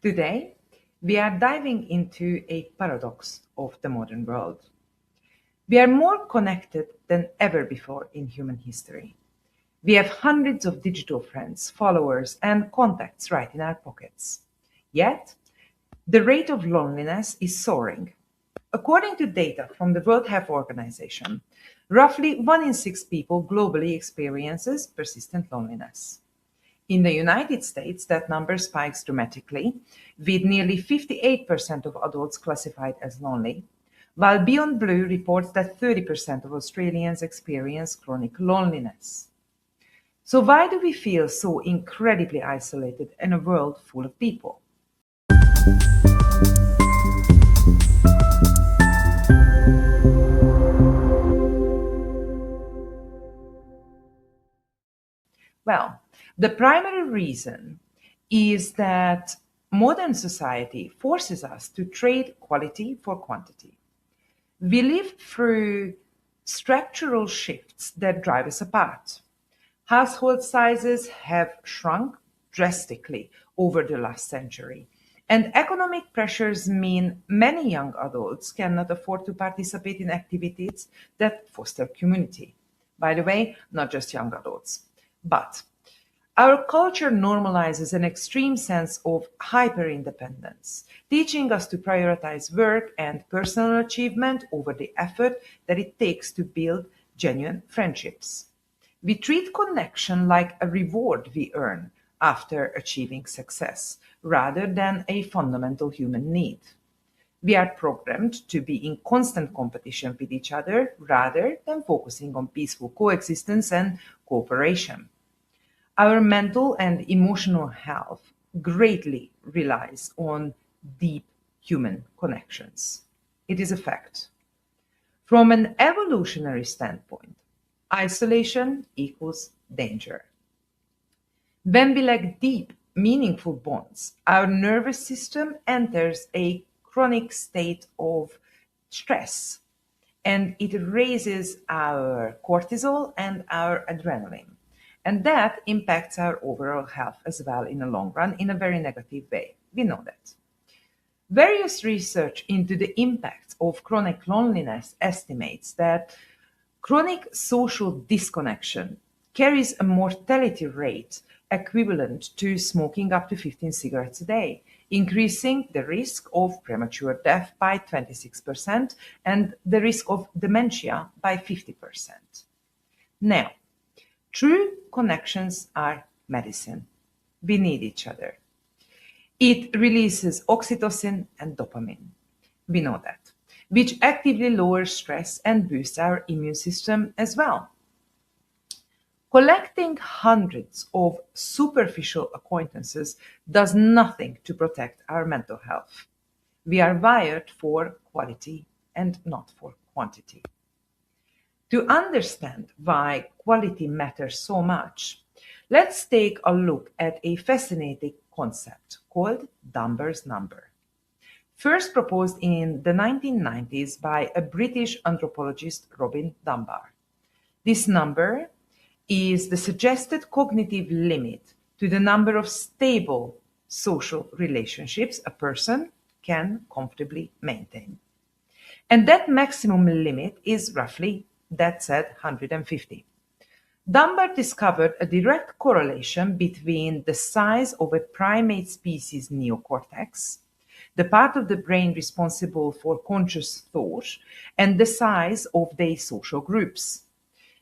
Today, we are diving into a paradox of the modern world. We are more connected than ever before in human history. We have hundreds of digital friends, followers, and contacts right in our pockets. Yet, the rate of loneliness is soaring. According to data from the World Health Organization, roughly 1 in 6 people globally experiences persistent loneliness. In the United States, that number spikes dramatically, with nearly 58% of adults classified as lonely, while Beyond Blue reports that 30% of Australians experience chronic loneliness. So, why do we feel so incredibly isolated in a world full of people? Well, the primary reason is that modern society forces us to trade quality for quantity. We live through structural shifts that drive us apart. Household sizes have shrunk drastically over the last century, and economic pressures mean many young adults cannot afford to participate in activities that foster community. By the way, not just young adults. But our culture normalizes an extreme sense of hyper-independence, teaching us to prioritize work and personal achievement over the effort that it takes to build genuine friendships. We treat connection like a reward we earn after achieving success, rather than a fundamental human need. We are programmed to be in constant competition with each other rather than focusing on peaceful coexistence and cooperation. Our mental and emotional health greatly relies on deep human connections. It is a fact. From an evolutionary standpoint, isolation equals danger. When we lack deep, meaningful bonds, our nervous system enters a chronic state of stress and it raises our cortisol and our adrenaline. And that impacts our overall health as well in the long run in a very negative way. We know that. Various research into the impacts of chronic loneliness estimates that chronic social disconnection carries a mortality rate equivalent to smoking up to 15 cigarettes a day, increasing the risk of premature death by 26% and the risk of dementia by 50%. Now, true connections are medicine. We need each other. It releases oxytocin and dopamine. We know that, which actively lowers stress and boosts our immune system as well. Collecting hundreds of superficial acquaintances does nothing to protect our mental health. We are wired for quality and not for quantity. To understand why quality matters so much, let's take a look at a fascinating concept called Dunbar's number. First proposed in the 1990s by a British anthropologist, Robin Dunbar. This number is the suggested cognitive limit to the number of stable social relationships a person can comfortably maintain. And that maximum limit is roughly, that said, 150. Dunbar discovered a direct correlation between the size of a primate species neocortex, the part of the brain responsible for conscious thought, and the size of their social groups.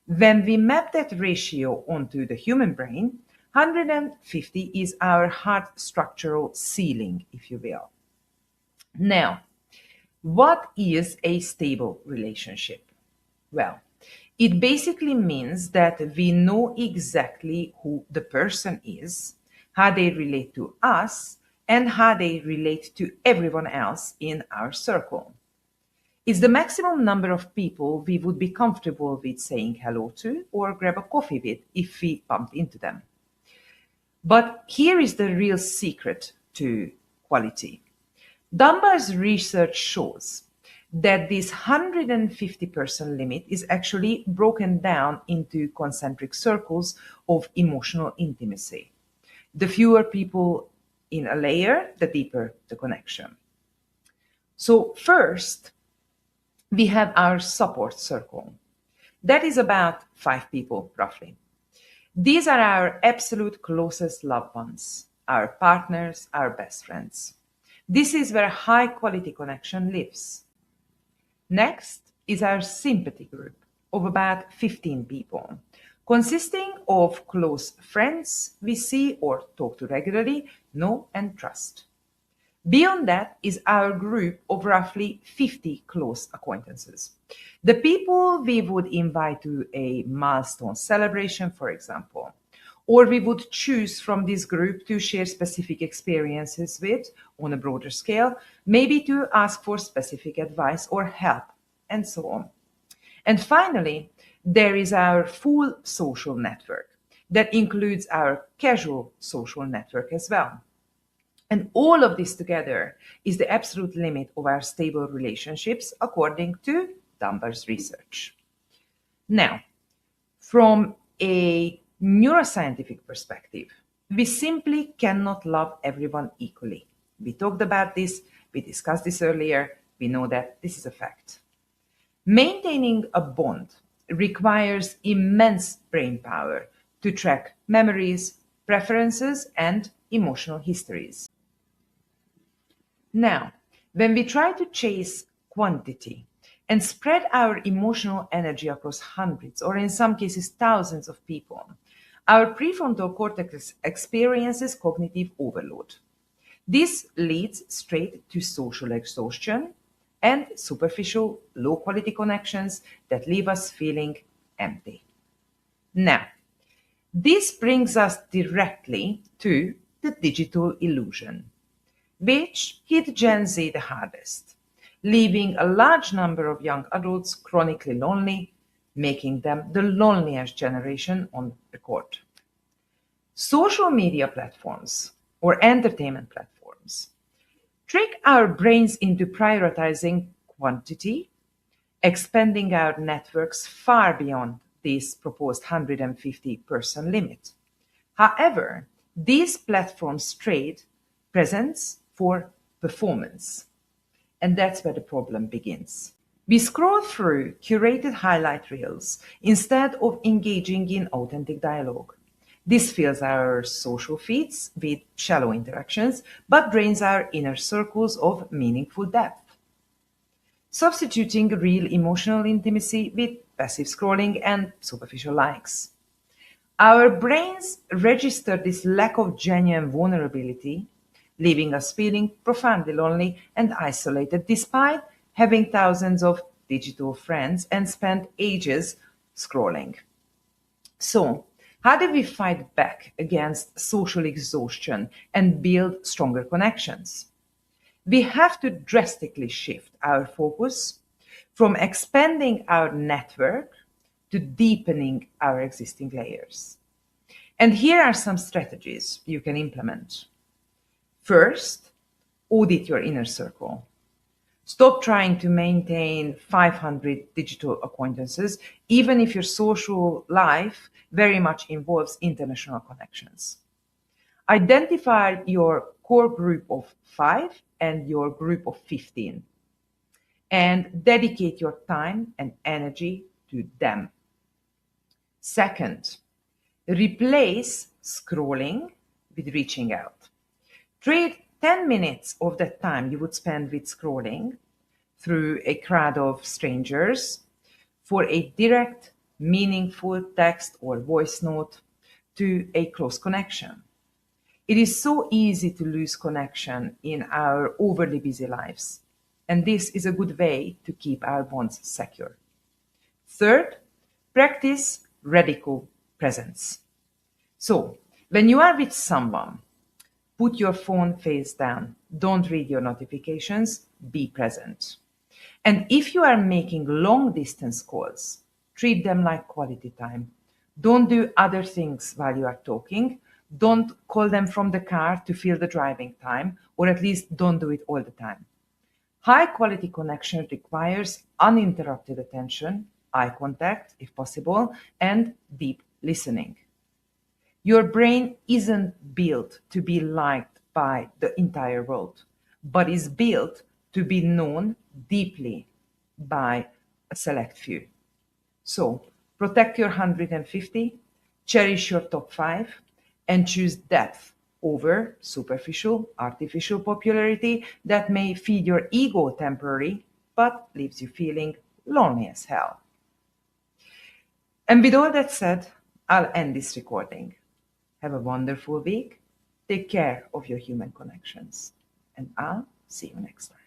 When we map that ratio onto the human brain, 150 is our hard structural ceiling, if you will. Now, what is a stable relationship? Well, it basically means that we know exactly who the person is, how they relate to us, and how they relate to everyone else in our circle. It's the maximum number of people we would be comfortable with saying hello to or grab a coffee with if we bumped into them. But here is the real secret to quality. Dunbar's research shows that this 150-person limit is actually broken down into concentric circles of emotional intimacy. The fewer people in a layer, the deeper the connection. So first, we have our support circle. That is about 5 people, roughly. These are our absolute closest loved ones, our partners, our best friends. This is where high quality connection lives. Next is our sympathy group of about 15 people, consisting of close friends we see or talk to regularly, know and trust. Beyond that is our group of roughly 50 close acquaintances. The people we would invite to a milestone celebration, for example, or we would choose from this group to share specific experiences with on a broader scale, maybe to ask for specific advice or help, and so on. And finally, there is our full social network that includes our casual social network as well. And all of this together is the absolute limit of our stable relationships, according to Dunbar's research. Now, from a neuroscientific perspective, we simply cannot love everyone equally. We talked about this, we discussed this earlier, we know that this is a fact. Maintaining a bond requires immense brain power to track memories, preferences, and emotional histories. Now, when we try to chase quantity and spread our emotional energy across hundreds, or in some cases thousands of people, our prefrontal cortex experiences cognitive overload. This leads straight to social exhaustion and superficial, low-quality connections that leave us feeling empty. Now, this brings us directly to the digital illusion, which hit Gen Z the hardest, leaving a large number of young adults chronically lonely, making them the loneliest generation on record. Social media platforms or entertainment platforms trick our brains into prioritizing quantity, expanding our networks far beyond this proposed 150-person limit. However, these platforms trade presence for performance. And that's where the problem begins. We scroll through curated highlight reels instead of engaging in authentic dialogue. This fills our social feeds with shallow interactions, but drains our inner circles of meaningful depth, substituting real emotional intimacy with passive scrolling and superficial likes. Our brains register this lack of genuine vulnerability, leaving us feeling profoundly lonely and isolated despite having thousands of digital friends and spent ages scrolling. So, how do we fight back against social exhaustion and build stronger connections? We have to drastically shift our focus from expanding our network to deepening our existing layers. And here are some strategies you can implement. First, audit your inner circle. Stop trying to maintain 500 digital acquaintances, even if your social life very much involves international connections. Identify your core group of 5 and your group of 15, and dedicate your time and energy to them. Second, replace scrolling with reaching out. Trade 10 minutes of that time you would spend with scrolling through a crowd of strangers for a direct, meaningful text or voice note to a close connection. It is so easy to lose connection in our overly busy lives, and this is a good way to keep our bonds secure. Third, practice radical presence. So, when you are with someone, put your phone face down. Don't read your notifications. Be present. And if you are making long distance calls, treat them like quality time. Don't do other things while you are talking. Don't call them from the car to fill the driving time, or at least don't do it all the time. High quality connection requires uninterrupted attention, eye contact if possible, and deep listening. Your brain isn't built to be liked by the entire world, but is built to be known deeply by a select few. So protect your 150, cherish your top 5, and choose depth over superficial, artificial popularity that may feed your ego temporarily, but leaves you feeling lonely as hell. And with all that said, I'll end this recording. Have a wonderful week. Take care of your human connections. And I'll see you next time.